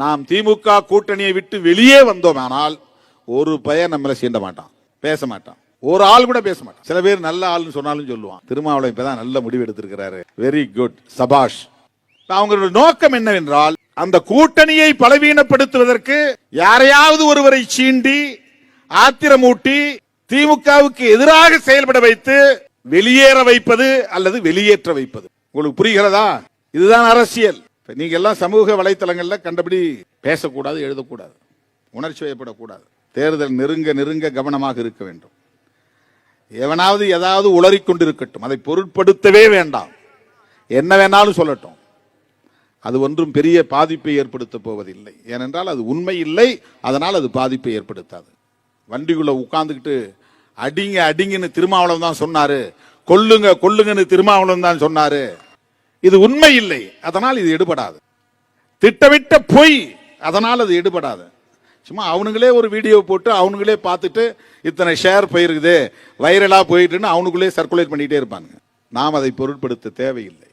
நாம் திமுக கூட்டணியை விட்டு வெளியே வந்தோமானால் ஒரு பையன் நம்மளை சீண்ட மாட்டான், பேச மாட்டான், ஒரு ஆள் கூட பேச மாட்டான். சில பேர் நல்ல ஆள்னு சொன்னாலும் சொல்லுவான். திருமாவளவன் இப்பதான் நல்ல முடிவு எடுத்திருக்கிறாரு, வெரி குட், சபாஷ். அவங்களுடைய நோக்கம் என்னவென்றால் அந்த கூட்டணியை பலவீனப்படுத்துவதற்கு யாரையாவது ஒருவரை சீண்டி ஆத்திரமூட்டி திமுகவுக்கு எதிராக செயல்பட வைத்து வெளியேற வைப்பது அல்லது வெளியேற்ற வைப்பது. உங்களுக்கு புரிகிறதா? இதுதான் அரசியல். நீங்க எல்லாம் சமூக வலைத்தளங்கள்ல கண்டபடி பேசக்கூடாது, எழுதக்கூடாது, உணர்ச்சி வயப்படக்கூடாது. தேர்தல் நெருங்க நெருங்க கவனமாக இருக்க வேண்டும். எவனாவது ஏதாவது உளறிக்கொண்டிருக்கட்டும், அதை பொருட்படுத்தவே வேண்டாம். என்ன வேணாலும் சொல்லட்டும், அது ஒன்றும் பெரிய பாதிப்பை ஏற்படுத்த போவதில்லை. ஏனென்றால் அது உண்மை இல்லை, அதனால் அது பாதிப்பை ஏற்படுத்தாது. வண்டிக்குள்ள உட்கார்ந்துக்கிட்டு அடிங்க அடிங்கன்னு திருமாவளவன் தான் சொன்னாரு, கொல்லுங்க கொல்லுங்கன்னு திருமாவளவன் தான் சொன்னாரு. இது உண்மை இல்லை, அதனால் இது எடுபடாது. திட்டமிட்ட பொய், அதனால் அது எடுபடாது. சும்மா அவனுங்களே ஒரு வீடியோ போட்டு அவனுங்களே பார்த்துட்டு இத்தனை ஷேர் போயிருக்குது, வைரலா போயிட்டுன்னு அவனுக்குள்ளே சர்க்குலேட் பண்ணிட்டே இருப்பாங்க. நாம் அதை பொருட்படுத்த தேவையில்லை.